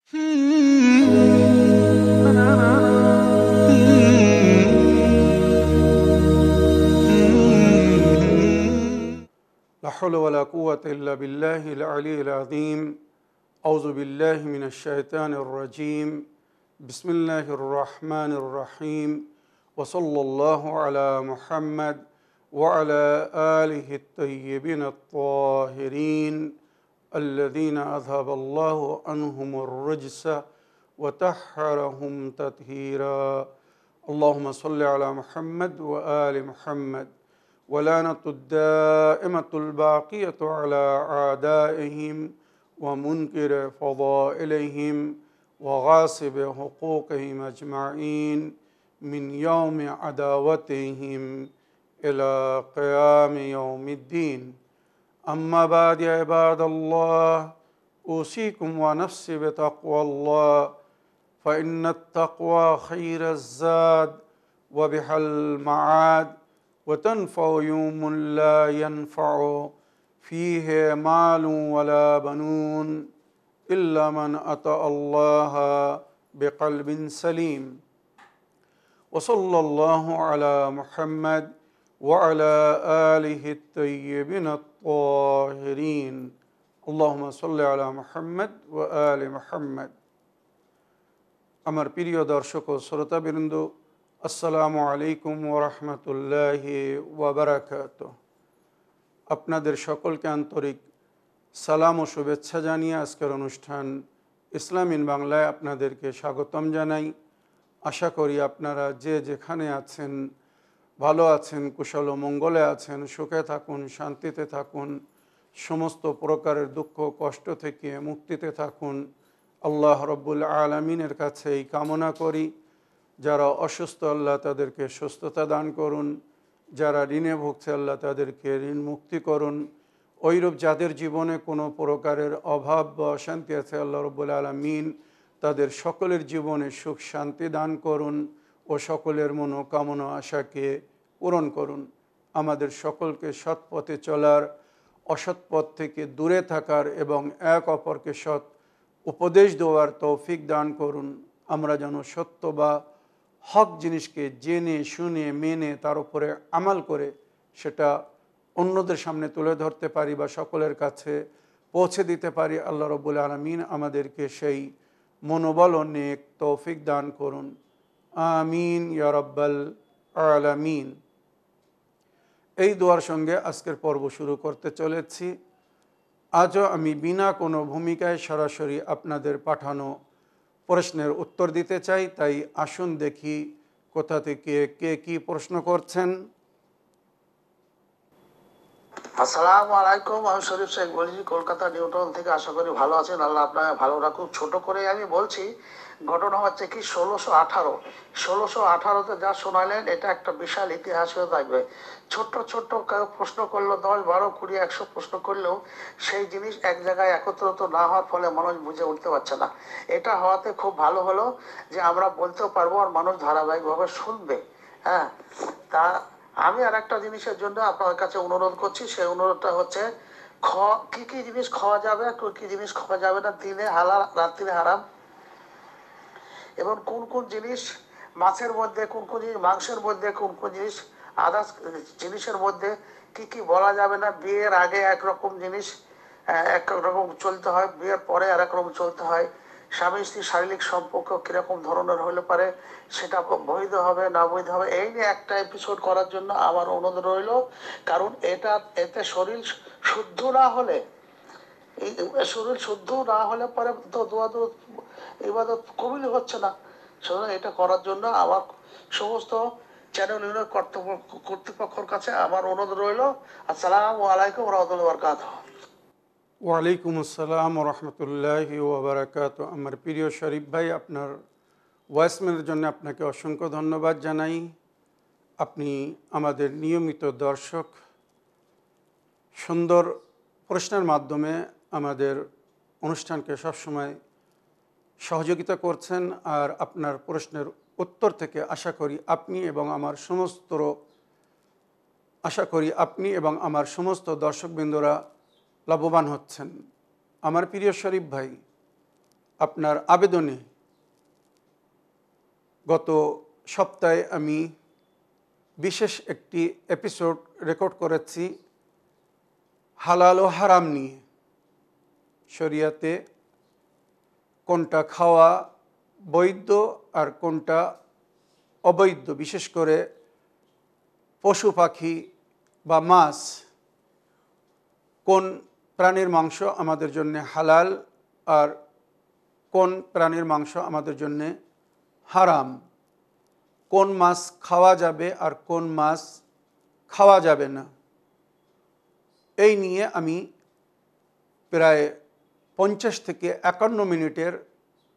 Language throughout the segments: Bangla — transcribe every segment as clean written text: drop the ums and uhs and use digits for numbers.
লা হাওলা ওয়া লা কুওয়াতা ইল্লা বিল্লাহিল আলিয়্যিল আযীম। আউযু বিল্লাহি মিনাশ শাইতানির রাজীম। বিসমিল্লাহির রহমানির রহিম। ওয়া সাল্লাল্লাহু আলা মুহাম্মাদ ওয়া আলা আলিহিত তাইয়্যিবিনাত তাহিরিন আল্লাযীনা আযহাবাল্লাহু আনহুমুর রিজসা ওয়া তাহহারাহুম তাতহীরা। আল্লাহুম্মা সাল্লি আলা মুহাম্মাদ ওয়া আলি মুহাম্মাদ। ولعنة الدائمة الباقية على أعدائهم ومنكر فضائلهم وغاصب حقوقهم أجمعين من يوم عداوتهم إلى قيام يوم الدين. أما بعد يا عباد الله، أوصيكم ونفسي بتقوى الله، فإن التقوى خير الزاد وبها المعاد، وتنفع يوم لا ينفع فيه مال ولا بنون إلا من أتى الله بقلب سليم. وصلى الله على محمد وعلى آله الطيبين الطاهرين. اللهم صل على محمد وآل محمد. আমার প্রিয় দর্শক ও শ্রোতাবৃন্দ, আসসালামু আলাইকুম ওয়া রাহমাতুল্লাহি ওয়া বারাকাতুহু। আপনাদের সকলকে আন্তরিক সালাম ও শুভেচ্ছা জানিয়ে আজকের অনুষ্ঠান ইসলাম ইন বাংলায় আপনাদেরকে স্বাগতম জানাই। আশা করি আপনারা যে যেখানে আছেন ভালো আছেন, কুশল ও মঙ্গলে আছেন, সুখে থাকুন, শান্তিতে থাকুন, সমস্ত প্রকারের দুঃখ কষ্ট থেকে মুক্তিতে থাকুন। আল্লাহ রব্বুল আলামিনের কাছে এই কামনা করি। যারা অসুস্থ, আল্লাহ তাদেরকে সুস্থতা দান করুন। যারা ঋণে ভুগছে, আল্লাহ তাদেরকে ঋণ মুক্তি করুন। ওইরূপ যাদের জীবনে কোনো প্রকারের অভাব বা অশান্তি আছে, আল্লাহ রব্বুল আলামিন তাদের সকলের জীবনে সুখ শান্তি দান করুন ও সকলের মনোকামনা আশাকে পূরণ করুন। আমাদের সকলকে সৎ পথে চলার, অসৎ পথ থেকে দূরে থাকার এবং এক অপরকে সৎ উপদেশ দেওয়ার তৌফিক দান করুন। আমরা যেন সত্য বা হক জিনিসকে জেনে শুনে মেনে তার উপরে আমাল করে সেটা অন্যদের সামনে তুলে ধরতে পারি বা সকলের কাছে পৌঁছে দিতে পারি। আল্লাহ রব্বুল আলামিন আমাদেরকে সেই মনোবল ও নেক তৌফিক দান করুন। আমিন ইয়া রাব্বাল আলামিন। এই দোয়ার সঙ্গে আজকের পর্ব শুরু করতে চলেছি। আজও আমি বিনা কোনো ভূমিকায় সরাসরি আপনাদের পাঠানো প্রশ্নের উত্তর দিতে চাই। তাই আসুন দেখি কোথা থেকে কে কি প্রশ্ন করছেন। আসসালামু আলাইকুম, আমি শরীফ শেখ বলছি কলকাতা নিউটাউন থেকে। আশা করি ভালো আছেন, আল্লাহ আপনাকে ভালো রাখুক। ছোট করে আমি বলছি, ঘটনা হচ্ছে কি 1618 যা শোনালেন এটা একটা বিশাল ইতিহাস হয়ে থাকবে। ছোট্ট ছোট্ট প্রশ্ন করলো 10, 12, 20, 100 প্রশ্ন করলেও সেই জিনিস এক জায়গায় একত্রিত না হওয়ার ফলে মানুষ বুঝে উঠতে পারছে না। এটা হওয়াতে খুব ভালো হলো যে আমরা বলতেও পারবো আর মানুষ ধারাবাহিকভাবে শুনবে। হ্যাঁ, তা আমি আর একটা জিনিসের জন্য আপনার কাছে অনুরোধ করছি। সেই অনুরোধটা হচ্ছে কি কি জিনিস খাওয়া যাবে, কি জিনিস খাওয়া যাবে না, দিনে হালাল রাত্রিরে হারাম, এবং কোন কোন জিনিস মাছের মধ্যে, কোন কোন জিনিস মাংসের মধ্যে, কোন কোন জিনিস আদার্স জিনিসের মধ্যে কি কি বলা যাবে না। বিয়ের আগে একরকম জিনিস একরকম চলতে হয়, বিয়ের পরে আর একরকম চলতে হয়। স্বামী স্ত্রীর শারীরিক সম্পর্ক কিরকম ধরনের হলে পারে সেটা বৈধ হবে না বৈধ হবে, এই নিয়ে একটা এপিসোড করার জন্য আমার অনুরোধ রইল। কারণ এতে শরীর শুদ্ধ না হলে, এই শরীর শুদ্ধ না হলে পরে তো দোয়া তো ইবাদত কবুল হচ্ছে না। সুতরাং এটা করার জন্য আমার সমস্ত চ্যানেল ইউনিয়ন কর্তৃপক্ষের কাছে আমার অনুরোধ রইল। আসসালামু আলাইকুম ওয়া রাহমাতুল্লাহি ওয়া বারাকাতুহু। ওয়ালাইকুম আসসালাম ওয়া রাহমাতুল্লাহি ওয়া বারাকাতুহু। আমার প্রিয় শরীফ ভাই, আপনার ভয়েসমেলের জন্য আপনাকে অসংখ্য ধন্যবাদ জানাই। আপনি আমাদের নিয়মিত দর্শক। সুন্দর প্রশ্নের মাধ্যমে আমাদের অনুষ্ঠানকে সবসময় সহযোগিতা করছেন। আর আপনার প্রশ্নের উত্তর থেকে আশা করি আপনি এবং আমার সমস্ত দর্শকবৃন্দরা লাভবান হচ্ছেন। আমার প্রিয় শরীফ ভাই, আপনার আবেদনে গত সপ্তাহে আমি বিশেষ একটি এপিসোড রেকর্ড করেছি হালাল ও হারাম নিয়ে। শরিয়াতে কোনটা খাওয়া বৈধ আর কোনটা অবৈধ, বিশেষ করে পশু পাখি বা মাছ, কোন প্রাণীর মাংস আমাদের জন্য হালাল আর কোন প্রাণীর মাংস আমাদের জন্য হারাম, কোন মাছ খাওয়া যাবে আর কোন মাছ খাওয়া যাবে না, এই নিয়ে আমি প্রায় 50 থেকে 51 মিনিটের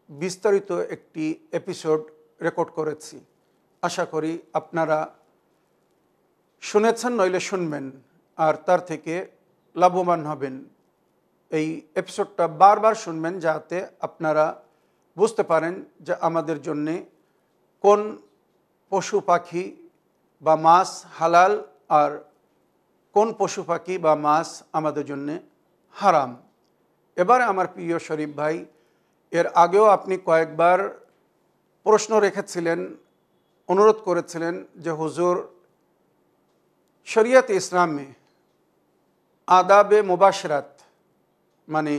বিস্তারিত একটি এপিসোড রেকর্ড করেছি। আশা করি আপনারা শুনেছেন, নইলে শুনবেন আর তার থেকে লাভবান হবেন। এই এপিসোডটা বারবার শুনবেন যাতে আপনারা বুঝতে পারেন যে আমাদের জন্যে কোন পশু পাখি বা মাছ হালাল আর কোন পশু পাখি বা মাছ আমাদের জন্যে হারাম। এবারে আমার প্রিয় শরীফ ভাই, এর আগেও আপনি কয়েকবার প্রশ্ন রেখেছিলেন, অনুরোধ করেছিলেন যে হুজুর, শরিয়ত ইসলামে আদাবে মুবাশরাত মানে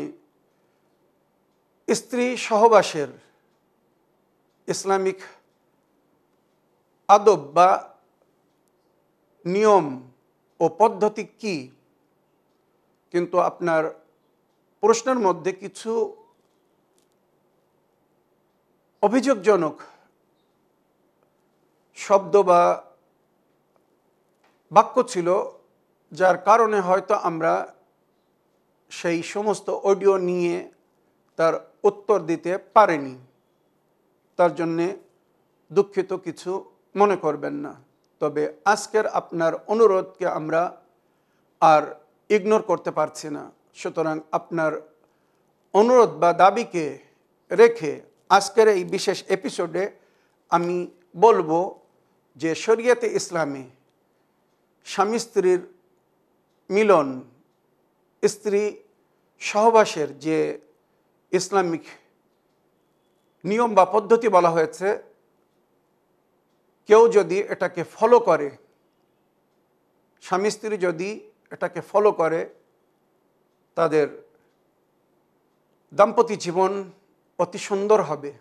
স্ত্রী সহবাসের ইসলামিক আদব বা নিয়ম ও পদ্ধতি কি? কিন্তু আপনার প্রশ্নের মধ্যে কিছু অভিযোগজনক শব্দ বা বাক্য ছিল, যার কারণে হয়তো আমরা সেই সমস্ত অডিও নিয়ে তার উত্তর দিতে পারিনি। তার জন্যে দুঃখিত, কিছু মনে করবেন না। তবে আজকের আপনার অনুরোধকে আমরা আর ইগনোর করতে পারছি না। সুতরাং আপনার অনুরোধ বা দাবিকে রেখে আজকের এই বিশেষ এপিসোডে আমি বলবো যে শরিয়তে ইসলামে স্বামী স্ত্রীর মিলন, স্ত্রী সহবাসের যে ইসলামিক নিয়ম বা পদ্ধতি বলা হয়েছে, কেউ যদি এটাকে ফলো করে, স্বামী স্ত্রী যদি এটাকে ফলো করে, তাদের দাম্পত্য জীবন অতি সুন্দর হবে,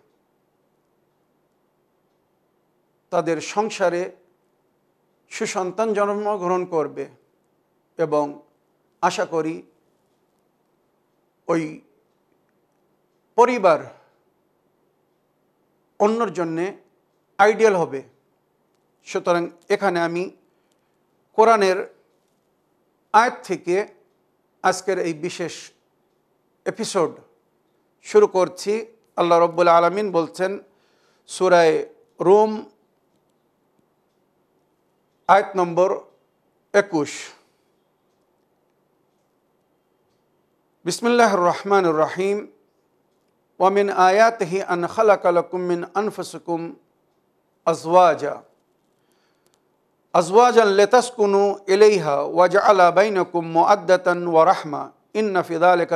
তাদের সংসারে সুসন্তান জন্মগ্রহণ করবে এবং আশা করি ওই পরিবার অন্যর জন্যে আইডিয়াল হবে। সুতরাং এখানে আমি কোরআনের আয়াত থেকে আজকের এই বিশেষ এপিসোড শুরু করছি। আল্লাহ রাব্বুল আলামিন বলছেন সূরা রুম আয়াত নম্বর 21, বিসমিল্লাহির রহমানির রহিম, ওয়া মিন আয়াতিহি আন খালাকা লাকুম মিন আনফুসিকুম আজওয়াজান লিতাসকুনু ইলাইহা ওয়া জাআলা বাইনাকুম মুআদ্দাতান ওয়া রাহমা ইন্না ফি যালিকা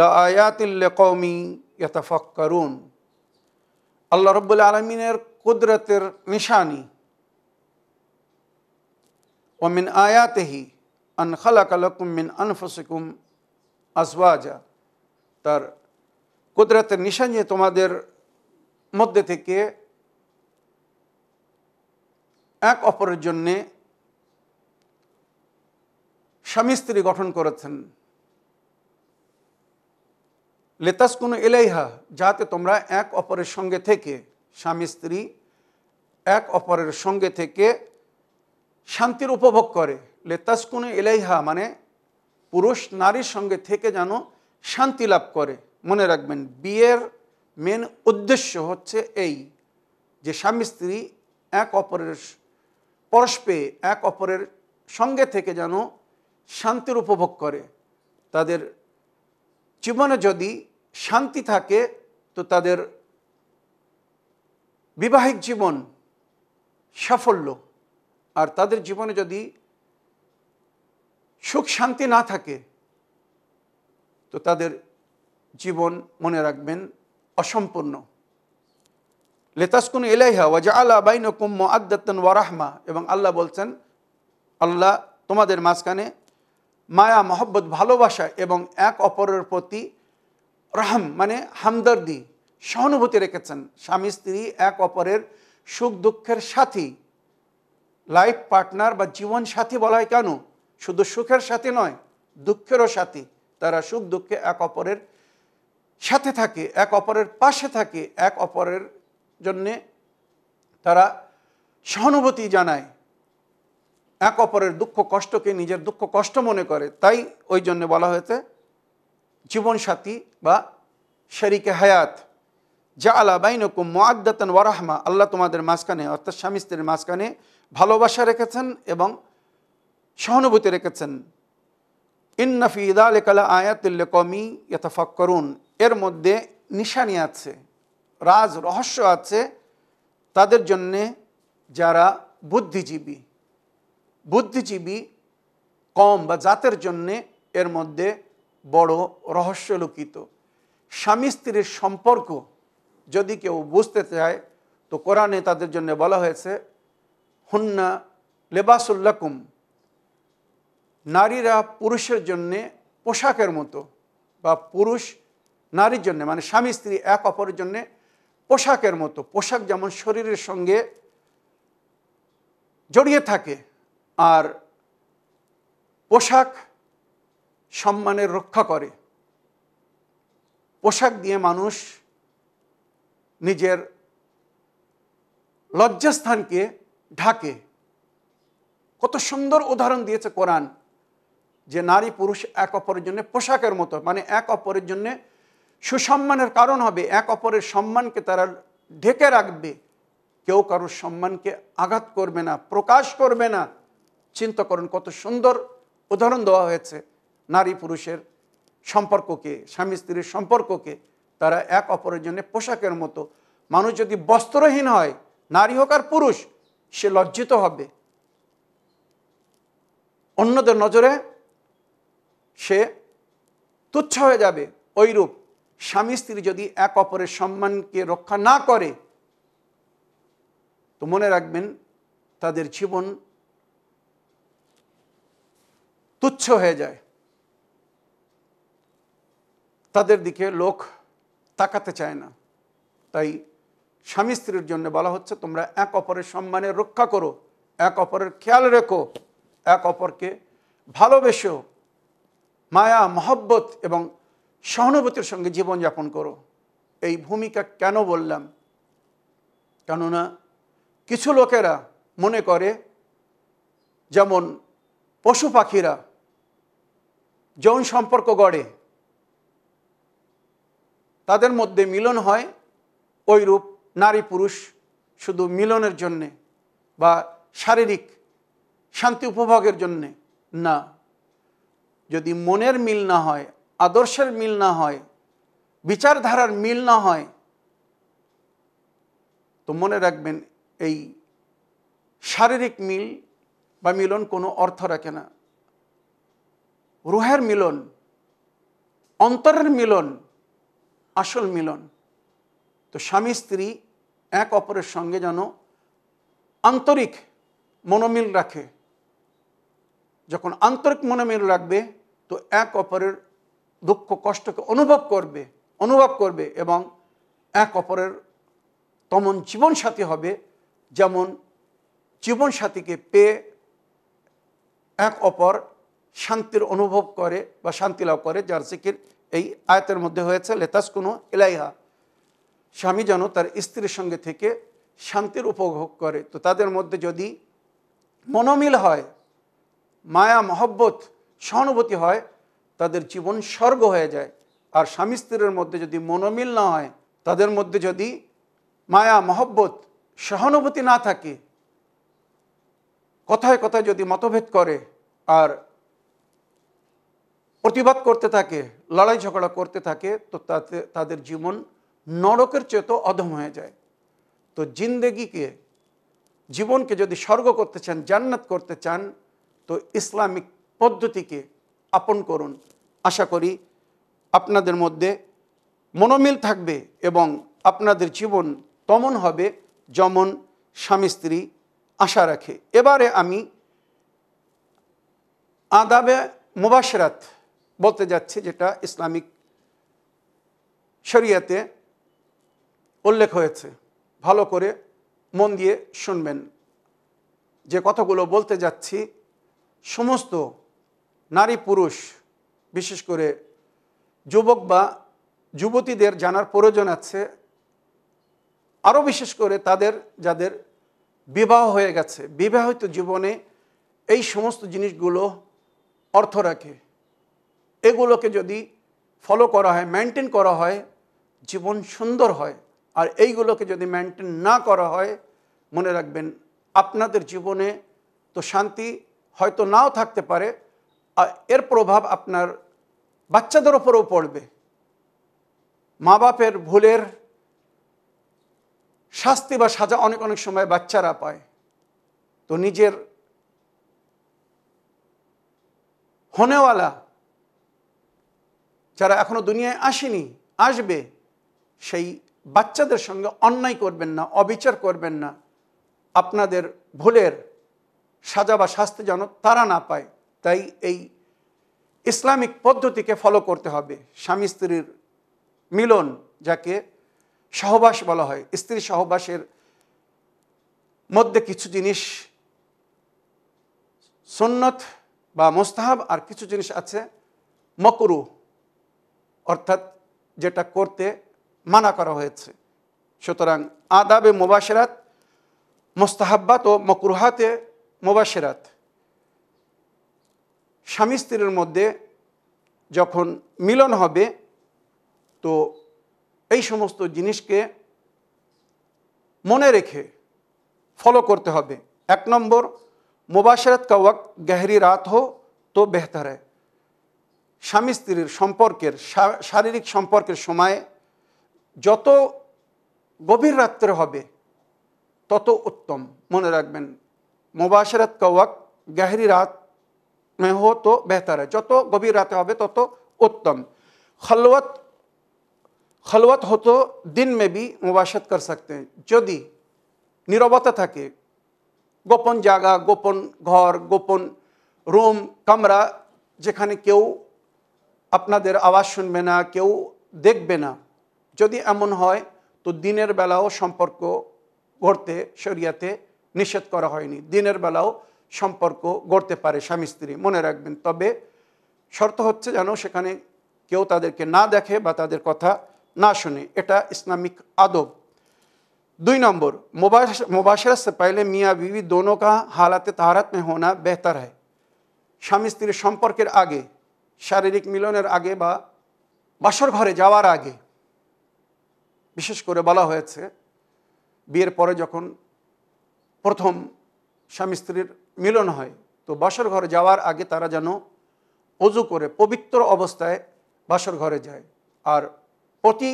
লাআয়াতিন লিকওমি ইয়াতাফাক্কারুন। আল্লাহ রাব্বুল আলামিনের কুদরতের নিশানি, ওয়া মিন আয়াতিহি আন খালাকা লাকুম মিন আনফুসিকুম আজওয়াজা, তার কুদরতের নিশানি তোমাদের মধ্যে থেকে এক অপরের জন্যে স্বামী স্ত্রী গঠন করেছেন। লিতাসকুনু ইলাইহা, যাতে তোমরা এক অপরের সঙ্গে থেকে, স্বামী স্ত্রী এক অপরের সঙ্গে থেকে শান্তির উপভোগ করে। লিতাসকুনু ইলাইহা মানে পুরুষ নারীর সঙ্গে থেকে যেন শান্তি লাভ করে। মনে রাখবেন, বিয়ের মেন উদ্দেশ্য হচ্ছে এই যে স্বামী স্ত্রী এক অপরের পরস্পে এক অপরের সঙ্গে থেকে যেন শান্তির উপভোগ করে। তাদের জীবনে যদি শান্তি থাকে তো তাদের বিবাহিক জীবন সাফল্য, আর তাদের জীবনে যদি সুখ শান্তি না থাকে তো তাদের জীবন মনে রাখবেন অসম্পূর্ণ। লিতাসকুনু ইলাইহা ওয়া জাআলা বাইনাকুম মুআদ্দাতান ওয়া রাহমা, এবং আল্লাহ বলছেন আল্লাহ তোমাদের মাঝখানে মায়া মহব্বত ভালোবাসা এবং এক অপরের প্রতি রহম মানে হামদর্দি সহানুভূতি রেখেছেন। স্বামী স্ত্রী এক অপরের সুখ দুঃখের সাথী, লাইফ পার্টনার বা জীবন সাথী বলা হয় কেন? শুধু সুখের সাথী নয়, দুঃখেরও সাথী। তারা সুখ দুঃখে এক অপরের সাথে থাকে, এক অপরের পাশে থাকে, এক অপরের জন্যে তারা সহানুভূতি জানায়, এক অপরের দুঃখ কষ্টকে নিজের দুঃখ কষ্ট মনে করে। তাই ওই জন্য বলা হয়েছে জীবন সাথী বা শরীকে হায়াত। জাআলা বাইনাকুম মুআদ্দাতান ওয়া রাহমা, আল্লাহ তোমাদের মাঝখানে অর্থাৎ স্বামী স্ত্রীর মাঝখানে ভালোবাসা রেখেছেন এবং সহানুভূতি রেখেছেন। ইন্না ফি যালিকা লাআয়াতিল লিকাওমিন ইয়াতাফাক্কারুন, এর মধ্যে নিশানি আছে, রাজ রহস্য আছে তাদের জন্যে যারা বুদ্ধিজীবী। বুদ্ধিজীবী কম বা জাতের জন্যে এর মধ্যে বড় রহস্য লুকিত। স্বামী স্ত্রীর সম্পর্ক যদি কেউ বুঝতে চায় তো কোরআনে তাদের জন্য বলা হয়েছে হুন্না লিবাসুল লাকুম, নারীরা পুরুষের জন্যে পোশাকের মতো, বা পুরুষ নারীর জন্যে মানে স্বামী স্ত্রী এক অপরের জন্যে পোশাকের মতো। পোশাক যেমন শরীরের সঙ্গে জড়িয়ে থাকে, আর পোশাক সম্মানের রক্ষা করে। পোশাক দিয়ে মানুষ নিজের লজ্জাস্থানকে ঢাকে। কত সুন্দর উদাহরণ দিয়েছে কোরআন যে নারী পুরুষ এক অপরের জন্য পোশাকের মতো, মানে এক অপরের জন্য সুসম্মানের কারণ হবে, এক অপরের সম্মানকে তারা ঢেকে রাখবে, কেউ কারোর সম্মানকে আঘাত করবে না, প্রকাশ করবে না। চিন্তা করুন কত সুন্দর উদাহরণ দেওয়া হয়েছে নারী পুরুষের সম্পর্ককে, স্বামী স্ত্রীর সম্পর্ককে। তারা এক অপরের জন্য পোশাকের মতো। মানুষ যদি বস্ত্রহীন হয়, নারী হোক আর পুরুষ, সে লজ্জিত হবে, অন্যদের নজরে সে তুচ্ছ হয়ে যাবে। ওইরূপ স্বামী স্ত্রী যদি এক অপরের সম্মানকে রক্ষা না করে তো মনে রাখবেন তাদের জীবন তুচ্ছ হয়ে যায়, তাদের দিকে লোক তাকাতে চায় না। তাই স্বামী স্ত্রীর জন্য বলা হচ্ছে তোমরা এক অপরের সম্মানের রক্ষা করো, এক অপরের খেয়াল রেখো, এক অপরকে ভালোবেসো, মায়া মহব্বত এবং সহানুভূতির সঙ্গে জীবনযাপন করো। এই ভূমিকা কেন বললাম? কেননা কিছু লোকেরা মনে করে যেমন পশু পাখিরা যৌন সম্পর্ক গড়ে, তাদের মধ্যে মিলন হয়, ওইরূপ নারী পুরুষ শুধু মিলনের জন্যে বা শারীরিক শান্তি উপভোগের জন্যে না। যদি মনের মিল না হয়, আদর্শের মিল না হয়, বিচারধারার মিল না হয় তো মনে রাখবেন এই শারীরিক মিল বা মিলন কোনো অর্থ রাখে না। রুহের মিলন, অন্তরের মিলন আসল মিলন। তো স্বামী স্ত্রী এক অপরের সঙ্গে যেন আন্তরিক মনোমিল রাখে। যখন আন্তরিক মনোমিল রাখবে তো এক অপরের দুঃখ কষ্টকে অনুভব করবে এবং এক অপরের তেমন জীবনসাথী হবে যেমন জীবনসাথীকে পেয়ে এক অপর শান্তির অনুভব করে বা শান্তি লাভ করে, যার জিকির এই আয়াতের মধ্যে হয়েছে লিতাসকুনু ইলাইহা। স্বামী যেন তার স্ত্রীর সঙ্গে থেকে শান্তির উপভোগ করে। তো তাদের মধ্যে যদি মনোমিল হয়, মায়া মহব্বত সহানুভূতি হয়, তাদের জীবন স্বর্গ হয়ে যায়। আর স্বামী স্ত্রীর মধ্যে যদি মনোমিল না হয়, তাদের মধ্যে যদি মায়া মহব্বত সহানুভূতি না থাকে, কথায় কথায় যদি মতভেদ করে আর প্রতিবাদ করতে থাকে, লড়াই ঝগড়া করতে থাকে, তো তাতে তাদের জীবন নরকের চেয়েও অধম হয়ে যায়। তো জীবনকে যদি স্বর্গ করতে চান, জান্নাত করতে চান, তো ইসলামিক পদ্ধতিকে আপন করুন। আশা করি আপনাদের মধ্যে মনোমিল থাকবে এবং আপনাদের জীবন তেমন হবে যেমন স্বামী স্ত্রী আশা রাখে। এবারে আমি আদাবে মুবাশশারাত বলতে যাচ্ছি, যেটা ইসলামিক শরিয়াতে উল্লেখ হয়েছে। ভালো করে মন দিয়ে শুনবেন। যে কথাগুলো বলতে যাচ্ছি সমস্ত নারী পুরুষ, বিশেষ করে যুবক বা যুবতীদের জানার প্রয়োজন আছে, আরও বিশেষ করে তাদের যাদের বিবাহ হয়ে গেছে। বিবাহিত জীবনে এই সমস্ত জিনিসগুলো অর্থ রাখে। এগুলোকে যদি ফলো করা হয়, মেনটেন করা হয়, জীবন সুন্দর হয়। আর এইগুলোকে যদি মেনটেন না করা হয়, মনে রাখবেন আপনাদের জীবনে তো শান্তি হয়তো নাও থাকতে পারে, আর এর প্রভাব আপনার বাচ্চাদের ওপরেও পড়বে। মা বাপের ভুলের শাস্তি বা সাজা অনেক অনেক সময় বাচ্চারা পায়। তো নিজের হনেওয়ালা যারা এখনো দুনিয়ায় আসেনি, আসবে, সেই বাচ্চাদের সঙ্গে অন্যায় করবেন না, অবিচার করবেন না। আপনাদের ভুলের সাজা বা শাস্তি যেন তারা না পায়। তাই এই ইসলামিক পদ্ধতিকে ফলো করতে হবে। স্বামী স্ত্রীর মিলন, যাকে সহবাস বলা হয়, স্ত্রী সহবাসের মধ্যে কিছু জিনিস সুন্নত বা মুস্তাহাব, আর কিছু জিনিস আছে মাকরুহ, অর্থাৎ যেটা করতে মানা করা হয়েছে। সুতরাং আদাবে মুবাশশারাত, মুস্তাহাব্বাত ও মাকরুহাতে মুবাশশারাত, স্বামী স্ত্রীর মধ্যে যখন মিলন হবে তো এই সমস্ত জিনিসকে মনে রেখে ফলো করতে হবে। 1 নম্বর, মুবাশশারাত কা ওয়াক্ত গহরি রাত হো তো বেহতর है। স্বামী স্ত্রীর সম্পর্কের, শারীরিক সম্পর্কের সময় যত গভীর রাত্রে হবে তত উত্তম। মনে রাখবেন, মুবাশশারাত কা ওয়াক্ত গহরি রাত में हो तो बेहतर है। যত গভীর রাতে হবে তত উত্তম। खलवत हो तो दिन में भी मुबाशरत कर सकते हैं। যদি নীরবতা থাকে, গোপন জায়গা, গোপন ঘর, গোপন রুম, কামরা, যেখানে কেউ আপনাদের আওয়াজ শুনবে না, কেউ দেখবে না, যদি এমন হয় তো দিনের বেলাও সম্পর্ক গড়তে শরিয়াতে নিষেধ করা হয়নি। দিনের বেলাও সম্পর্ক গড়তে পারে স্বামী স্ত্রী, মনে রাখবেন। তবে শর্ত হচ্ছে যেন সেখানে কেউ তাদেরকে না দেখে বা তাদের কথা না শুনে। এটা ইসলামিক আদব। 2 नंबर, मुबाशरत से पहले मियाँ बीवी दोनों का हालत तहारत में होना बेहतर है। স্বামী স্ত্রীর সম্পর্কের আগে, শারীরিক মিলনের আগে বা বাসর ঘরে যাওয়ার আগে, বিশেষ করে বলা হয়েছে বিয়ের পরে যখন প্রথম স্বামী স্ত্রীর মিলন হয় তো বাসর ঘরে যাওয়ার আগে তারা যেন ওযু করে পবিত্র অবস্থায় বাসর ঘরে যায়। আর প্রতি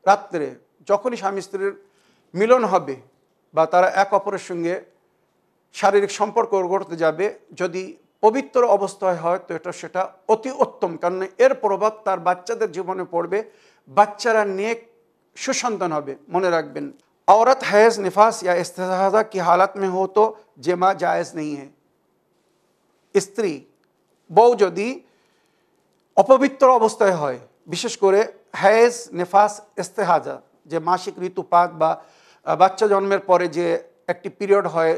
রাত্রে যখনই স্বামী স্ত্রীর মিলন হবে বা তারা এক অপরের সঙ্গে শারীরিক সম্পর্ক গড়তে যাবে, যদি পবিত্র অবস্থায় হয় তো সেটা অতি উত্তম, কারণ এর প্রভাব তার বাচ্চাদের জীবনে পড়বে। বাচ্চারা নেক সুসন্তান হবে। মনে রাখবেন, औरत हैज़ निफास या इस्तिहाज़ा की हालत में हो तो जिमा जायज़ नहीं है। স্ত্রী বউ যদি অপবিত্র অবস্থায় হয়, বিশেষ করে हैज़ निफास इस्तिहाज़ा, যে মাসিক ঋতুপাত বা বাচ্চা জন্মের পরে যে একটি পিরিয়ড হয়,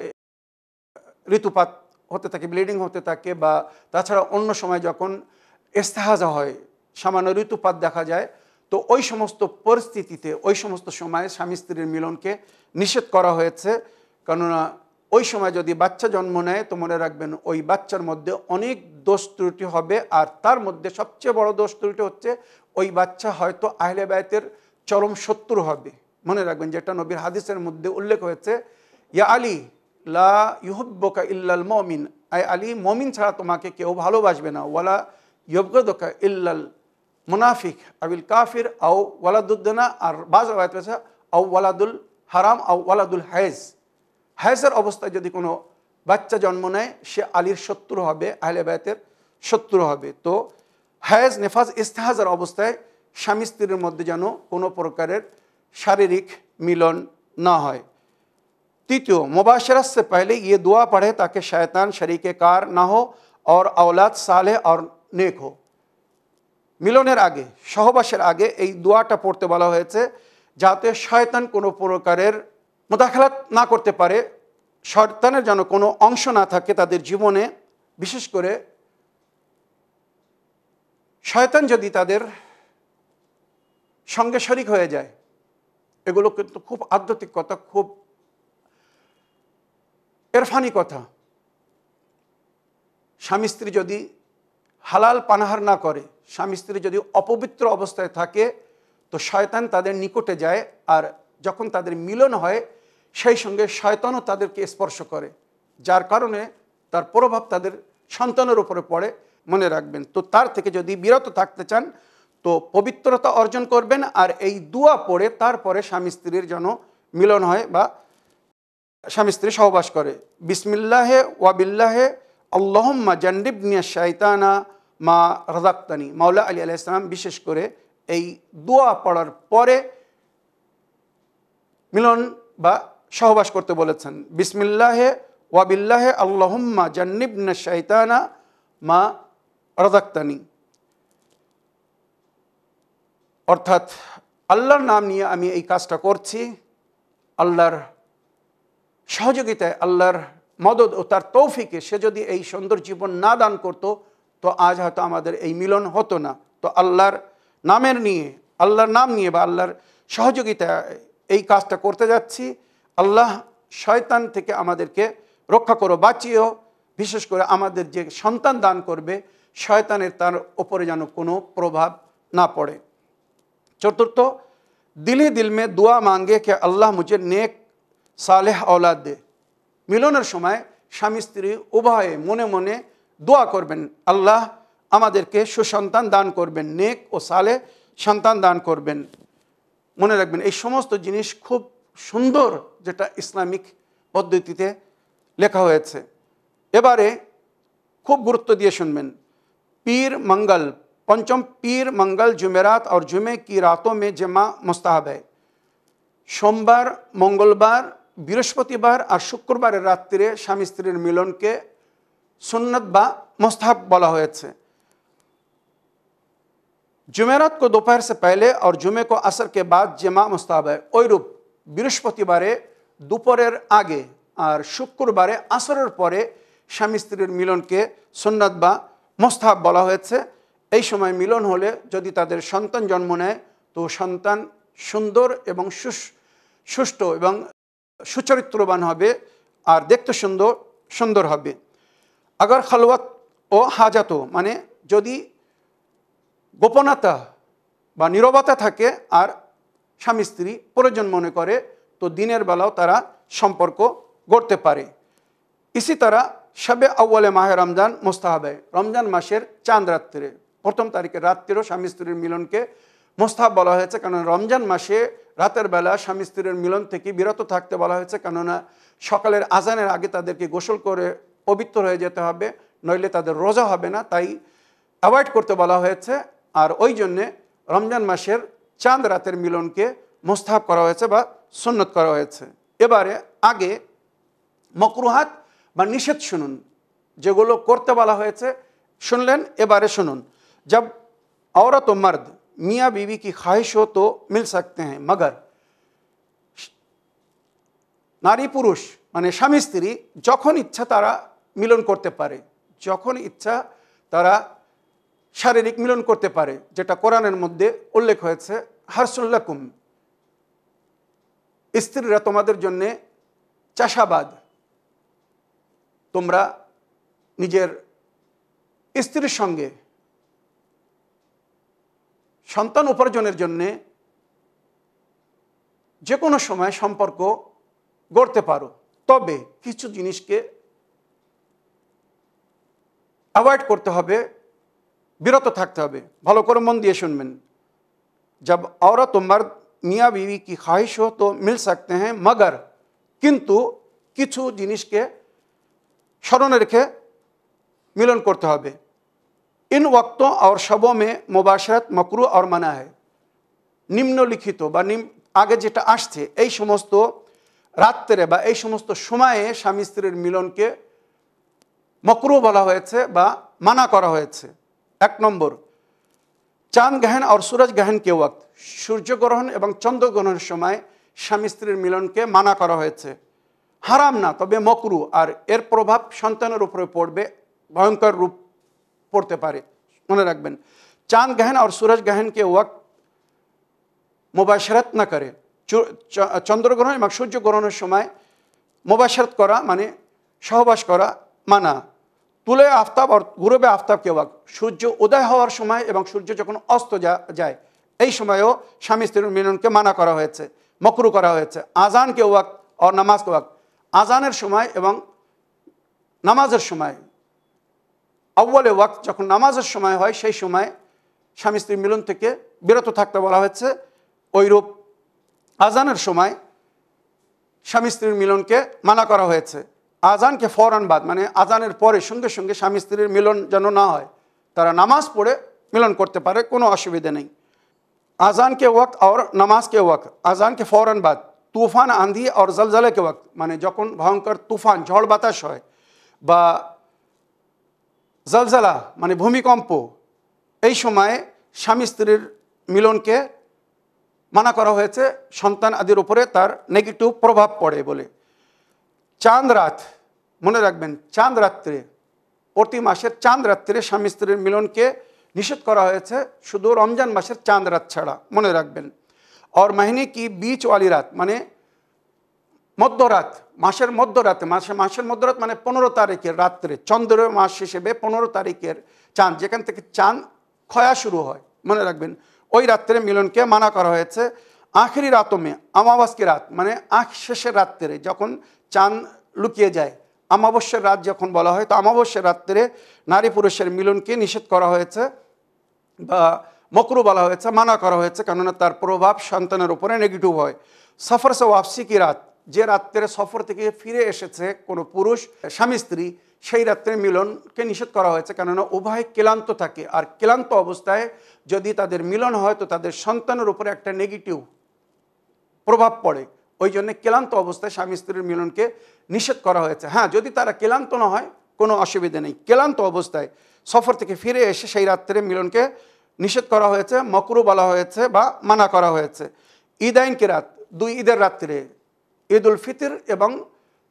ঋতুপাত হতে থাকে, ব্লিডিং হতে থাকে, বা তাছাড়া অন্য সময় যখন ইস্তেহাজা হয়, সামান্য ঋতুপাত দেখা যায়, তো ওই সমস্ত পরিস্থিতিতে, ওই সমস্ত সময়ে স্বামী স্ত্রীর মিলনকে নিষেধ করা হয়েছে। কেননা ওই সময় যদি বাচ্চা জন্ম নেয় তো মনে রাখবেন ওই বাচ্চার মধ্যে অনেক দোষ ত্রুটি হবে। আর তার মধ্যে সবচেয়ে বড় দোষ ত্রুটি হচ্ছে ওই বাচ্চা হয়তো আহলে বায়তের চরম শত্রু হবে। মনে রাখবেন, যেটা নবীর হাদিসের মধ্যে উল্লেখ হয়েছে, ইয়া আলী লা ইউহিব্বুকা ইল্লাল মুমিন, আয় আলী, মুমিন ছাড়া তোমাকে কেউ ভালোবাসবে না। ওয়ালা ইউবগিদুকা ইল্লাল মুনাফিক আবিল কাফির আও ওয়ালাদুদ্দিনা, আর বাজ রাওয়ায়াত আছে আও ওয়ালাদুল হারাম আও ওয়ালাদুল হাইজ। হাইজের অবস্থায় যদি কোনো বাচ্চা জন্ম নেয় সে আলীর শত্রু হবে, আহলে বায়তের শত্রু হবে। তো হাইজ নেফাজ ইস্তেহাজার অবস্থায় স্বামী স্ত্রীর মধ্যে যেন কোনো প্রকারের शारीरिक मिलन ना हो। तृतीय, मुबाशरत से पहले ये दुआ पढ़े ताकि शैतान शरीक कार ना हो और औलाद सालेह और नेक हो। मिलनेर आगे सहबासेर आगे এই দোয়াটা পড়তে বলা হয়েছে যাতে শয়তান কোনো প্রকারের মুদাখালাত না করতে পারে, শয়তানের যেন কোনো অংশ না থাকে তাদের জীবনে। বিশেষ করে শয়তান যদি তাদের সঙ্গে শরিক হয়ে যায়, এগুলো কিন্তু খুব আধ্যাত্মিক কথা, খুব ইরফানি কথা। স্বামী স্ত্রী যদি হালাল পানাহার না করে, স্বামী স্ত্রী যদি অপবিত্র অবস্থায় থাকে, তো শয়তান তাদের নিকটে যায়, আর যখন তাদের মিলন হয় সেই সঙ্গে শয়তানও তাদেরকে স্পর্শ করে, যার কারণে তার প্রভাব তাদের সন্তানের উপরে পড়ে। মনে রাখবেন। তো তার থেকে যদি বিরত থাকতে চান তো পবিত্রতা অর্জন করবেন, আর এই দোয়া পড়ে তারপরে স্বামী স্ত্রীর যেন মিলন হয় বা স্বামী স্ত্রী সহবাস করে। বিসমিল্লাহে ওয়াবিল্লাহে আল্লাহুম্মা জান্নিবনি শাইতানা মা রাযাকতানি। মাওলা আলী আলাইহিস সালাম বিশেষ করে এই দোয়া পড়ার পরে মিলন বা সহবাস করতে বলেছেন। বিসমিল্লাহে ওয়াবিল্লাহে আল্লাহুম্মা জান্নিবনি শাইতানা মা রাযাকতানি, অর্থাৎ আল্লাহর নাম নিয়ে আমি এই কাজটা করছি, আল্লাহর সহযোগিতায়, আল্লাহর মদদ ও তার তৌফিকে সে যদি এই সুন্দর জীবন না দান করত তো আজ হয়তো আমাদের এই মিলন হতো না। তো আল্লাহর নামের নিয়ে, আল্লাহর নাম নিয়ে বা আল্লাহর সহযোগিতায় এই কাজটা করতে যাচ্ছি। আল্লাহ শয়তান থেকে আমাদেরকে রক্ষা করো, বাঁচিও। বিশেষ করে আমাদের যে সন্তান দান করবে শয়তানের তার ওপরে যেন কোনো প্রভাব না পড়ে। चतुर्थ, दिल ही दिल में दुआ मांगे कि अल्लाह मुझे नेक सालेह औलाद दे। मिलনের সময় স্বামী স্ত্রী উভয়ে মনে মনে দোয়া করবেন, আল্লাহ আমাদেরকে সুসন্তান দান করবেন, নেক ও সালেহ সন্তান দান করবেন। মনে রাখবেন এই সমস্ত জিনিস খুব সুন্দর, যেটা ইসলামিক পদ্ধতিতে লেখা হয়েছে। এবারে খুব গুরুত্ব দিয়ে শুনবেন। पीर मंगल, पंचम पीर मंगल जुमेरात और जुमे की रातों में जमा मुस्ताहब है। सोमवार, मंगलवार, बृहस्पतिवार और शुक्रवार रात्रे स्वामी स्त्रीर मिलन के सुन्नत बा मुस्ताहब बला হয়েছে। जुमेरात को दोपहर से पहले और जुमे को असर के बाद जमा मुस्ताहब है। ओइरूप बृहस्पतिवारे दोपहरेर आगे और शुक्रवारे আসরের পরে স্বামী স্ত্রীর মিলনকে সুন্নাত বা মুস্তাহাব বলা হয়েছে। এই সময় মিলন হলে যদি তাদের সন্তান জন্ম নেয় তো সন্তান সুন্দর এবং সুষ্ঠু এবং সুচরিত্রবান হবে আর দেখতে সুন্দর হবে। अगर खलवत ও হাজাত, মানে যদি গোপনতা বা নীরবতা থাকে আর স্বামী স্ত্রী প্রয়োজন মনে করে তো দিনের বেলাও তারা সম্পর্ক গড়তে পারে। इसी तरह शब अव्वल माह रमजान मुस्ताहब है। रमजान मासेर चाँद रात्रे प्रथम तारीखेर रात्रेও স্বামী স্ত্রীর মিলনকে মুস্তাহাব বলা হয়েছে, কারণ রমজান মাসে রাতের বেলা স্বামী স্ত্রীর মিলন থেকে বিরত থাকতে বলা হয়েছে, কেননা সকালের আজানের আগে তাদেরকে গোসল করে পবিত্র হয়ে যেতে হবে, নইলে তাদের রোজা হবে না, তাই অ্যাভয়েড করতে বলা হয়েছে। আর ওই জন্যে রমজান মাসের চাঁদ রাতের মিলনকে মুস্তাহাব করা হয়েছে বা সুন্নত করা হয়েছে। এবারে আগে মকরুহাত বা নিষেধ শুনুন, যেগুলো করতে বলা হয়েছে শুনলেন। এবারে শুনুন। जब औरत व मर्द मियाँ बीवी की ख्वाहिश हो तो मिल सकते हैं, मगर नारी पुरुष মানে স্বামী স্ত্রী যখন ইচ্ছা তারা মিলন করতে পারে, যখন ইচ্ছা তারা শারীরিক মিলন করতে পারে, যেটা কোরআনের মধ্যে উল্লেখ হয়েছে। হারসুল্লাকুম, স্ত্রীরা তোমাদের জন্য চাষাবাদ, তোমরা নিজের স্ত্রীর সঙ্গে সন্তান উপার্জনের জন্য যে কোনো সময় সম্পর্ক গড়তে পারো, তবে কিছু জিনিসকে অ্যাভয়েড করতে হবে, বিরত থাকতে হবে। ভালো করে মন দিয়ে শুনবেন। जब औरत व मर्द मियाँ बीवी की ख्वाहिश हो तो मिल सकते हैं, मगर किंतु কিছু জিনিসকে স্মরণে রেখে মিলন করতে হবে। इन वक्तों और शबों में मुबाशरत मकरूह और मना है। নিম্নলিখিত বা আগে যেটা আসছে এই সমস্ত রাত্রে বা এই সমস্ত সময়ে স্বামী স্ত্রীর মিলনকে মকরুহ বলা হয়েছে বা মানা করা হয়েছে। 1 নম্বর, চাঁদ গ্রহণ আর সূরজ গ্রহণ কে ওয়াক্ত, সূর্যগ্রহণ এবং চন্দ্রগ্রহণের সময় স্বামী স্ত্রীর মিলনকে মানা করা হয়েছে। হারাম না, তবে মকরুহ, আর এর প্রভাব সন্তানের উপরে পড়বে, ভয়ঙ্কর রূপ পড়তে পারে, মনে রাখবেন। চাঁদ গ্রহণ আর সূরজ গ্রহণ কে ওয়াক্ত মুবাশারাত না করে, চন্দ্রগ্রহণ এবং সূর্যগ্রহণের সময় মুবাশারাত করা মানে সহবাস করা মানা। তুলে আফতাব আর গুরুবে আফতাব কে ওয়াক্ত, সূর্য উদয় হওয়ার সময় এবং সূর্য যখন অস্ত যায় এই সময়ও স্বামী স্ত্রীর মিলনকে মানা করা হয়েছে, মকরুহ করা হয়েছে। আজান কে ওয়াক্ত আর নামাজ কে ওয়াক্ত, আজানের সময় এবং নামাজের সময়, আউ্বালে ওয়াক্ত যখন নামাজের সময় হয় সেই সময় স্বামী স্ত্রীর মিলন থেকে বিরত থাকতে বলা হয়েছে। ওইরূপ আজানের সময় স্বামী স্ত্রীর মিলনকে মানা করা হয়েছে। আজানকে ফৌরান বাদ মানে আজানের পরে সঙ্গে সঙ্গে স্বামী স্ত্রীর মিলন যেন না হয়, তারা নামাজ পড়ে মিলন করতে পারে, কোনো অসুবিধা নেই। আজান কে ওয়াক্ত আর নামাজ কে ওয়াক্ত, আজান কে ফৌরান বাদ তুফান আঁধি আর জলজলে কে ওয়াক্ত, মানে যখন ভয়ঙ্কর তুফান ঝড় বাতাস হয় বা জলজলা মানে ভূমিকম্প, এই সময়ে স্বামী স্ত্রীর মিলনকে মানা করা হয়েছে, সন্তান আদির উপরে তার নেগেটিভ প্রভাব পড়ে বলে। চাঁদ রাত, মনে রাখবেন, চাঁদ রাত্রে, প্রতি মাসের চাঁদ রাত্রে স্বামী স্ত্রীর মিলনকে নিষেধ করা হয়েছে, শুধু রমজান মাসের চাঁদ রাত ছাড়া, মনে রাখবেন। আর মহিনে কি बीच वाली রাত মানে মধ্যরাত, মাসের মধ্যরাতে, মাসের মধ্যরাত মানে 15 তারিখের রাত্রে, চন্দ্র মাস হিসেবে 15 তারিখের চাঁদ, যেখান থেকে চাঁদ ক্ষয়া শুরু হয়, মনে রাখবেন, ওই রাত্রে মিলনকে মানা করা হয়েছে। আখেরি রাতমে, অমাবস্যা রাত মানে শেষের রাত্রে যখন চাঁদ লুকিয়ে যায়, অমাবস্যার রাত যখন বলা হয়, তো অমাবস্যার রাত্রে নারী পুরুষের মিলনকে নিষেধ করা হয়েছে বা মকরুহ বলা হয়েছে, মানা করা হয়েছে, কেননা তার প্রভাব সন্তানের উপরে নেগেটিভ হয়। সফর সে ওয়াপসি কি রাত, যে রাত্রে সফর থেকে ফিরে এসেছে কোনো পুরুষ স্বামী স্ত্রী, সেই রাত্রে মিলনকে নিষেধ করা হয়েছে, কেননা উভয় ক্লান্ত থাকে, আর ক্লান্ত অবস্থায় যদি তাদের মিলন হয় তো তাদের সন্তানের উপরে একটা নেগেটিভ প্রভাব পড়ে, ওই জন্য ক্লান্ত অবস্থায় স্বামী স্ত্রীর মিলনকে নিষেধ করা হয়েছে। হ্যাঁ, যদি তারা ক্লান্ত না হয় কোনো অসুবিধা নেই, ক্লান্ত অবস্থায় সফর থেকে ফিরে এসে সেই রাত্রে মিলনকে নিষেধ করা হয়েছে, মকরুহ বলা হয়েছে বা মানা করা হয়েছে। ঈদাইন কি রাত, 2 ঈদের রাত্রে, ঈদ উল ফিতর এবং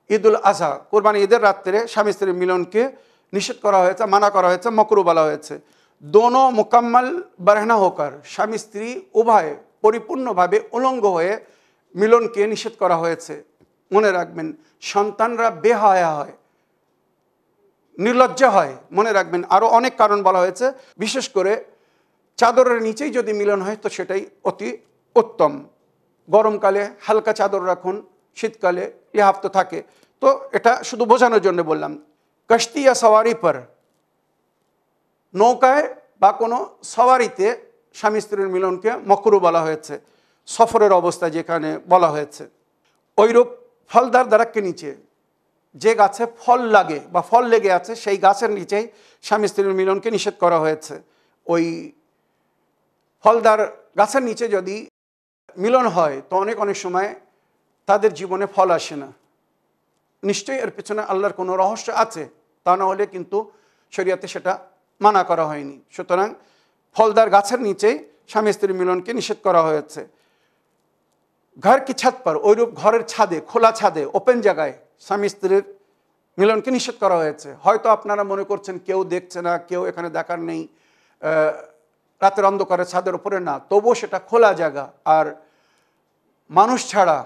ঈদ উল আজহা, কোরবানি ঈদের রাত্রে স্বামী স্ত্রীর মিলনকে নিষেধ করা হয়েছে, মানা করা হয়েছে, মকরুহ বলা হয়েছে। দোনো মুকাম্মাল বারহনা হোকার, স্বামী স্ত্রী উভয় পরিপূর্ণভাবে উলঙ্গ হয়ে মিলনকে নিষেধ করা হয়েছে, মনে রাখবেন। সন্তানরা বেহায়া হয়, নির্লজ্জা হয়, মনে রাখবেন। আরও অনেক কারণ বলা হয়েছে, বিশেষ করে চাদরের নিচেই যদি মিলন হয় তো সেটাই অতি উত্তম। গরমকালে হালকা চাদর রাখুন, শীতকালে লিহাফ তো থাকে, তো এটা শুধু বোঝানোর জন্য বললাম। কশ্তি या সওয়ারি পর, নৌকায় বা কোনো সওয়ারিতে স্বামী স্ত্রীর মিলনকে মকরুহ বলা হয়েছে, সফরের অবস্থা যেখানে বলা হয়েছে। ওইরূপ ফলদার দারাক্কের নিচে, যে গাছে ফল লাগে বা ফল লেগে আছে সেই গাছের নিচেই স্বামী স্ত্রীর মিলনকে নিষেধ করা হয়েছে। ওই ফলদার গাছের নিচে যদি মিলন হয় তো অনেক সময় তাদের জীবনে ফল আসে না, নিশ্চয়ই এর পেছনে আল্লাহর কোনো রহস্য আছে, তা না হলে কিন্তু শরীয়তে সেটা মানা করা হয়নি। সুতরাং ফলদার গাছের নিচেই স্বামী স্ত্রীর মিলনকে নিষেধ করা হয়েছে। ঘর কি ছাদ পর, ওইরূপ ঘরের ছাদে, খোলা ছাদে, ওপেন জায়গায় স্বামী স্ত্রীর মিলনকে নিষেধ করা হয়েছে। হয়তো আপনারা মনে করছেন কেউ দেখছে না, কেউ এখানে দেখার নেই, রাতের অন্ধকারে ছাদের উপরে না, তবুও সেটা খোলা জায়গা। আর মানুষ ছাড়া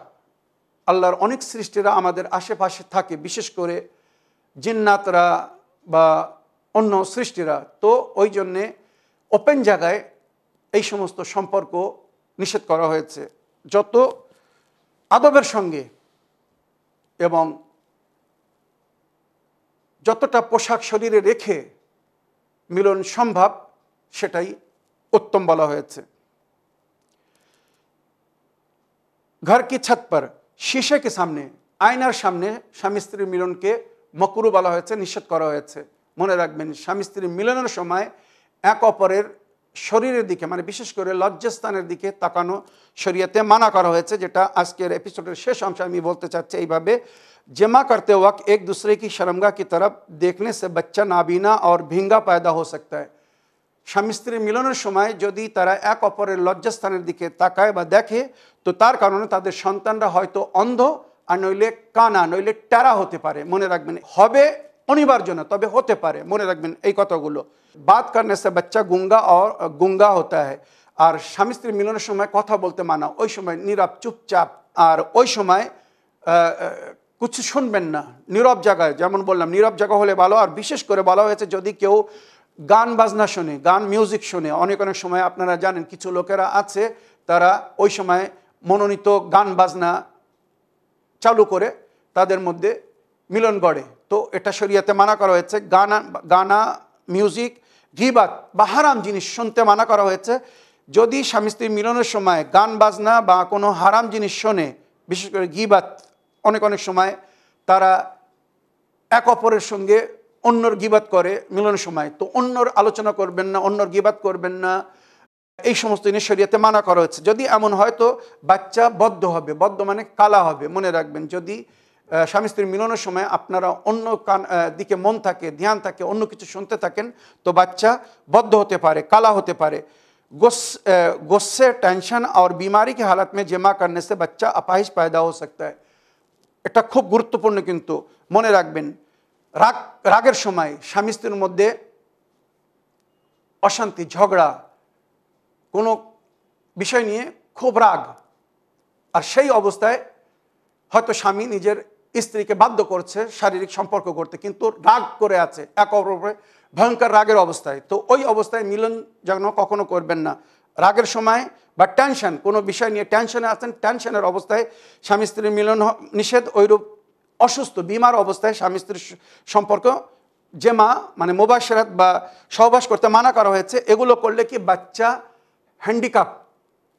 আল্লাহর অনেক সৃষ্টিরা আমাদের আশেপাশে থাকে, বিশেষ করে জিন্নাতরা বা অন্য সৃষ্টিরা, তো ওই জন্যে ওপেন জায়গায় এই সমস্ত সম্পর্ক নিষেধ করা হয়েছে। যত আদবের সঙ্গে এবং যতটা পোশাক শরীরে রেখে মিলন সম্ভব সেটাই উত্তম বলা হয়েছে। ঘর কি ছাদ পর, শীশে কে সামনে, আয়নার সামনে স্বামী স্ত্রীর মিলনকে মকরুহ বলা হয়েছে, নিষেধ করা হয়েছে। মনে রাখবেন, স্বামী স্ত্রীর মিলনের সময় এক অপরের শরীরের দিকে মানে বিশেষ করে লজ্জাস্থানের দিকে তাকানো শরীয়তে মানা করা হয়েছে, যেটা আজকের এপিসোডের শেষ অংশে আমি বলতে চাচ্ছি এইভাবে। जमा करते वक्त एक दूसरे की शर्मगाह की तरफ देखने से बच्चा नाबीना और भींगा पैदा हो सकता है। স্বামী স্ত্রীর মিলনের সময় যদি তারা এক অপরের লজ্জাস্থানের দিকে তাকায় বা দেখে, তো তার কারণে তাদের সন্তানরা হয়তো অন্ধ আর নইলে কানা নইলে টেরা হতে পারে। মনে রাখবেন, হবে অনিবার্য না, তবে হতে পারে। মনে রাখবেন এই কথাগুলো। বাত করনে সে বাচ্চা গুঙ্গা হতা হয়। আর স্বামী স্ত্রীর মিলনের সময় কথা বলতে মানা, ওই সময় নীরব চুপচাপ, আর ওই সময় কিছু শুনবেন না, নীরব জায়গায়। যেমন বললাম, নীরব জায়গা হলে ভালো। আর বিশেষ করে বলা হয়েছে যদি কেউ গান বাজনা শোনে, গান মিউজিক শোনে, অনেক সময় আপনারা জানেন কিছু লোকেরা আছে তারা ওই সময় মনোনীত গান বাজনা চালু করে তাদের মধ্যে মিলন গড়ে, তো এটা শরীয়তে মানা করা হয়েছে। গানা মিউজিক গীবাত বা হারাম জিনিস শুনতে মানা করা হয়েছে। যদি স্বামী স্ত্রী মিলনের সময় গান বাজনা বা কোনো হারাম জিনিস শোনে, বিশেষ করে গীবাত, অনেক সময় তারা এক অপরের সঙ্গে অন্যর গীবাত করে মিলনের সময়, তো অন্যর আলোচনা করবেন না, অন্যর গীবাত করবেন না, এই সমস্ত জিনিস শরীয়তে মানা করা হয়েছে। যদি এমন হয় তো বাচ্চা বদ্ধ হবে। বদ্ধ মানে কালা হবে। মনে রাখবেন, যদি স্বামী স্ত্রীর মিলনের সময় আপনারা অন্য দিকে মন থাকে, ধ্যান থাকে, অন্য কিছু শুনতে থাকেন, তো বাচ্চা বদ্ধ হতে পারে, কালা হতে পারে। गुस्से, टेंशन और बीमारी की हालत में जमा करने से बच्चा अपाहिज पैदा हो सकता है। এটা খুব গুরুত্বপূর্ণ, কিন্তু মনে রাখবেন রাগের সময় স্বামী স্ত্রীর মধ্যে অশান্তি, ঝগড়া, কোনো বিষয় নিয়ে খুব রাগ, আর সেই অবস্থায় হয়তো স্বামী নিজের স্ত্রীকে বাধ্য করছে শারীরিক সম্পর্ক করতে, কিন্তু রাগ করে আছে এক অপরের ভয়ঙ্কর রাগের অবস্থায়, তো ওই অবস্থায় মিলন যেন কখনো করবেন না। রাগের সময় বা টেনশন, কোনো বিষয় নিয়ে টেনশনে আছেন, টেনশনের অবস্থায় স্বামী স্ত্রীর মিলন নিষেধ। ওইরূপ অসুস্থ বিমার অবস্থায় স্বামী স্ত্রীর সম্পর্ক জেমা মানে মুবাশশারাত বা সহবাস করতে মানা করা হয়েছে। এগুলো করলে কি বাচ্চা হ্যান্ডিক্যাপ,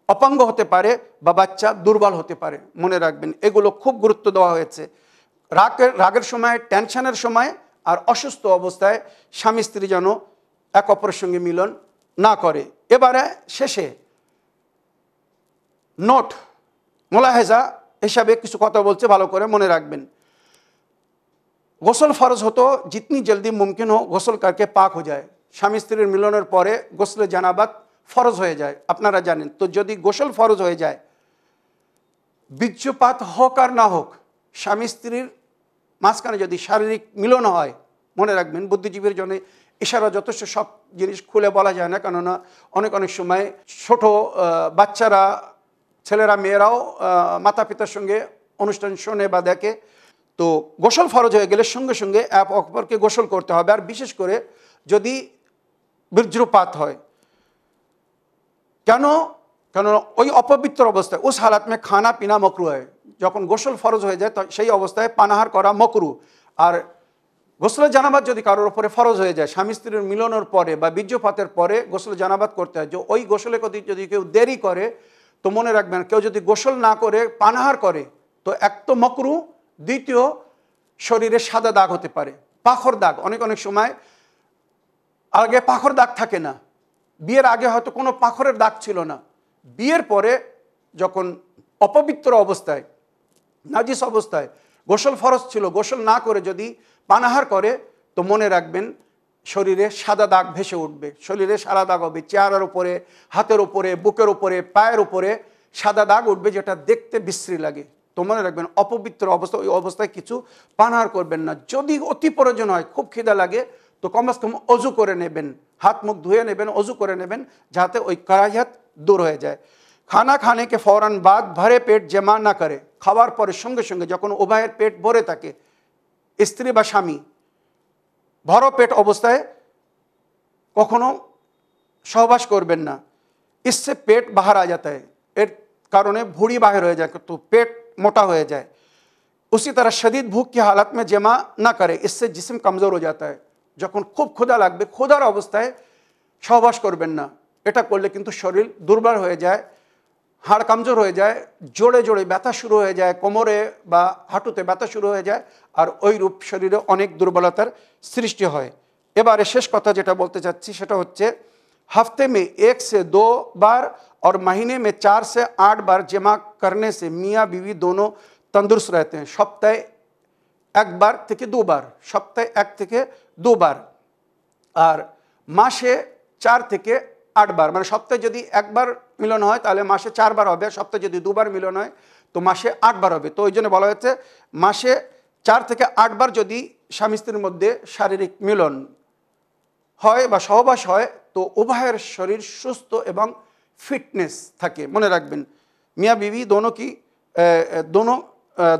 অপাঙ্গ হতে পারে বা বাচ্চা দুর্বল হতে পারে। মনে রাখবেন, এগুলো খুব গুরুত্ব দেওয়া হয়েছে। রাগের সময়, টেনশনের সময় আর অসুস্থ অবস্থায় স্বামী স্ত্রী যেন এক অপরের সঙ্গে মিলন না করে। এবারে শেষে নোট মোলাহেজা হিসাবে কিছু কথা বলছে, ভালো করে মনে রাখবেন। গোসল ফরজ হতো जितनी जल्दी मुमकिन हो গোসল करके पाक हो जाए। স্বামী স্ত্রীর মিলনের পরে গোসলে জানাবাত ফরজ হয়ে যায়, আপনারা জানেন। তো যদি গোসল ফরজ হয়ে যায়, বীর্যপাত হোক আর না হোক, স্বামী স্ত্রীর মাঝখানে যদি শারীরিক মিলন হয়, মনে রাখবেন বুদ্ধিজীবীর জন্য ইশারা যথেষ্ট, সব জিনিস খুলে বলা যায় না, কেননা অনেক সময় ছোট বাচ্চারা, ছেলেরা, মেয়েরাও মাতা পিতার সঙ্গে অনুষ্ঠান শোনে বা দেখে। তো গোসল ফরজ হয়ে গেলে সঙ্গে সঙ্গে এক অপরকে গোসল করতে হবে। আর বিশেষ করে যদি বীর্যপাত হয়, কেন ওই অপবিত্র অবস্থায় উস হালাত মে খানা পিনা মকরু হয়। যখন গোসল ফরজ হয়ে যায় সেই অবস্থায় পানাহার করা মকরু। আর গোসলে জানাবাত যদি কারোর উপরে ফরজ হয়ে যায়, স্বামী স্ত্রীর মিলনের পরে বা বীর্যপাতের পরে গোসলে জানাবাত করতে হয়, যে ওই গোসলে যদি কেউ দেরি করে, তো মনে রাখবেন কেউ যদি গোসল না করে পানাহার করে, তো এক তো মকরু, দ্বিতীয় শরীরে সাদা দাগ হতে পারে, পাখর দাগ। অনেক সময় আগে পাখর দাগ থাকে না, বিয়ের আগে হয়তো কোনো পাখরের দাগ ছিল না, বিয়ের পরে যখন অপবিত্র অবস্থায়, নাজিস অবস্থায় গোসল ফরজ ছিল, গোসল না করে যদি পানাহার করে, তো মনে রাখবেন শরীরে সাদা দাগ ভেসে উঠবে। শরীরে সাদা দাগ হবে, চেহারার উপরে, হাতের উপরে, বুকের উপরে, পায়ের উপরে সাদা দাগ উঠবে, যেটা দেখতে বিশ্রী লাগে। তো মনে রাখবেন অপবিত্র অবস্থা, ওই অবস্থায় কিছু পানাহার করবেন না। যদি অতি প্রয়োজন হয়, খুব খিদা লাগে, তো কমস কম অজু করে নেবেন, হাত মুখ ধুয়ে নেবেন, অজু করে নেবেন, যাতে ওই কারাহিয়াত দূর হয়ে যায়। খানা খানে কে ফৌরান বাদ ভরে পেট জমা না করে। খাওয়ার পরে সঙ্গে সঙ্গে যখন উভয়ের পেট ভরে থাকে, স্ত্রী বা স্বামী, ভরো পেট অবস্থায় কখনো সহবাস করবেন না। इससे पेट बाहर आ जाता है, এর কারণে ভুঁড়ি বাহির হয়ে যায়, তো পেট মোটা হয়ে যায়। उसी तरह शदीद भूख की हालत में जमा ना करे, इससे जिस्म कमज़ोर हो जाता है। যখন খুব ক্ষুধা লাগবে, ক্ষুধার অবস্থায় সহবাস করবেন না। এটা করলে কিন্তু শরীর দুর্বল হয়ে যায়, হাড় কমজোর হয়ে যায়, জোড়ে জোড়ে ব্যথা শুরু হয়ে যায়, কোমরে বা হাঁটুতে ব্যথা শুরু হয়ে যায়, আর ওই রূপ শরীরে অনেক দুর্বলতার সৃষ্টি হয়। এবারে শেষ কথা যেটা বলতে চাচ্ছি সেটা হচ্ছে हफ्ते में 1 से 2 बार और महीने में 4 से 8 बार जमा करने से मियाँ बीवी दोनों तंदुरुस्त रहते हैं। सप्ताहे 1 বার থেকে 2 বার, সপ্তাহে 1 থেকে 2 বার, আর মাসে 4 থেকে 8 বার, মানে সপ্তাহে যদি 1 বার মিলন হয় তাহলে মাসে 4 বার হবে, সপ্তাহে যদি 2 বার মিলন হয় তো মাসে 8 বার হবে। তো ওই জন্য বলা হয়েছে মাসে 4 থেকে 8 বার যদি স্বামী স্ত্রীর মধ্যে শারীরিক মিলন হয় বা সহবাস হয় তো উভয়ের শরীর সুস্থ এবং फिटनेस থাকে। মনে রাখবেন मियाँ बीवी दोनों की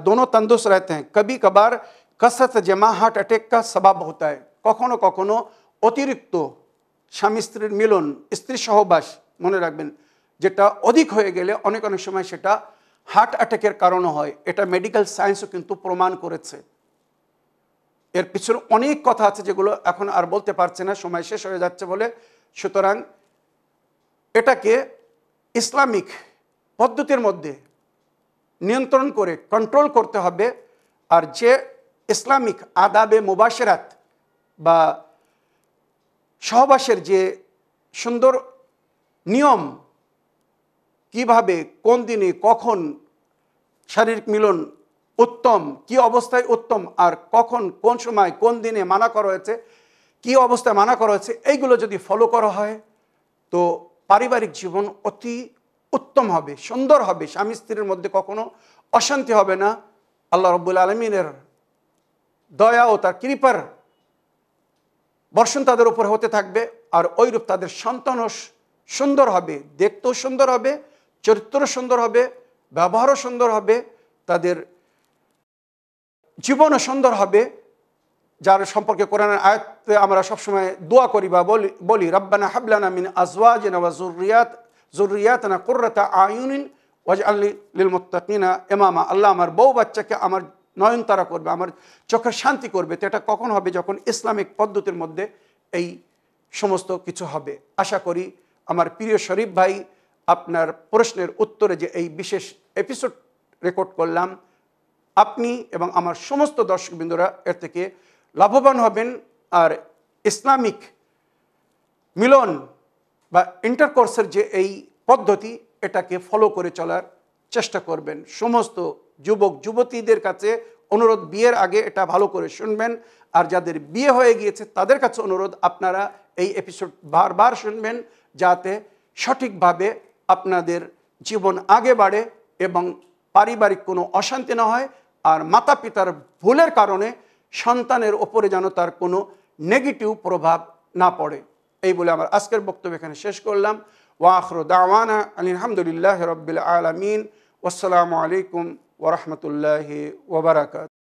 दोनों तंदुरुस्त रहते हैं। कभी कभार कसरत जमा हार्ट अटैक का सबब होता है। কখনো কখনো অতিরিক্ত স্বামী স্ত্রীর মিলন, স্ত্রী সহবাস মনে রাখবেন যেটা অধিক হয়ে গেলে অনেক অনেক সময় সেটা হার্ট অ্যাটাকের কারণে হয়। এটা মেডিকেল সায়েন্সও কিন্তু প্রমাণ করেছে। এর পিছনে অনেক কথা আছে যেগুলো এখন আর বলতে পারছে না, সময় শেষ হয়ে যাচ্ছে বলে। সুতরাং এটাকে ইসলামিক পদ্ধতির মধ্যে নিয়ন্ত্রণ করে কন্ট্রোল করতে হবে। আর যে ইসলামিক আদাবে মুবাশশারাত বা সহবাসের যে সুন্দর নিয়ম, কিভাবে কোন দিনে কখন শারীরিক মিলন উত্তম, কি অবস্থায় উত্তম, আর কখন কোন সময় কোন দিনে মানা করা হয়েছে, কি অবস্থায় মানা করা হয়েছে, এইগুলো যদি ফলো করা হয় তো পারিবারিক জীবন অতি উত্তম হবে, সুন্দর হবে। স্বামী স্ত্রীর মধ্যে কখনো অশান্তি হবে না। আল্লাহ রাব্বুল আলামিনের দয়া ও তার কৃপার বর্ষণ তাদের উপর হতে থাকবে। আর ওইরূপ তাদের সন্তানও সুন্দর হবে, দেখতেও সুন্দর হবে, চরিত্র সুন্দর হবে, ব্যবহারও সুন্দর হবে, তাদের জীবনও সুন্দর হবে। যার সম্পর্কে কোরআনের আয়াতে আমরা সবসময় দোয়া করি বা বলি রব্বানা হাবলানা মিন আজওয়াজিনা ওয়া যুররিয়াতিনা কুররাতা আয়ুনিন ওয়াজআলনি লিল মুত্তাকিনা ইমামা। আল্লাহ আমার বউ বাচ্চাকে আমার নয়নতারা করবে, আমার চোখের শান্তি করবে। তো এটা কখন হবে? যখন ইসলামিক পদ্ধতির মধ্যে এই সমস্ত কিছু হবে। আশা করি আমার প্রিয় শরীফ ভাই আপনার প্রশ্নের উত্তরে যে এই বিশেষ এপিসোড রেকর্ড করলাম, আপনি এবং আমার সমস্ত দর্শকবৃন্দরা এর থেকে লাভবান হবেন। আর ইসলামিক মিলন বা ইন্টারকোর্সের যে এই পদ্ধতি এটাকে ফলো করে চলার চেষ্টা করবেন। সমস্ত যুবক যুবতীদের কাছে অনুরোধ, বিয়ের আগে এটা ভালো করে শুনবেন। আর যাদের বিয়ে হয়ে গিয়েছে তাদের কাছে অনুরোধ, আপনারা এই এপিসোড বারবার শুনবেন যাতে সঠিকভাবে আপনাদের জীবন আগে বাড়ে এবং পারিবারিক কোনো অশান্তি না হয়। আর মাতা পিতার ভুলের কারণে সন্তানের ওপরে যেন তার কোনো নেগেটিভ প্রভাব না পড়ে। এই বলে আমার আজকের বক্তব্য এখানে শেষ করলাম। ওয়া আখিরু দাওয়ানা আলহামদুলিল্লাহি রাব্বিল আলামিন। ওয়াসসালামু আলাইকুম ওয়া রাহমাতুল্লাহি ওয়া বারাকাতুহু।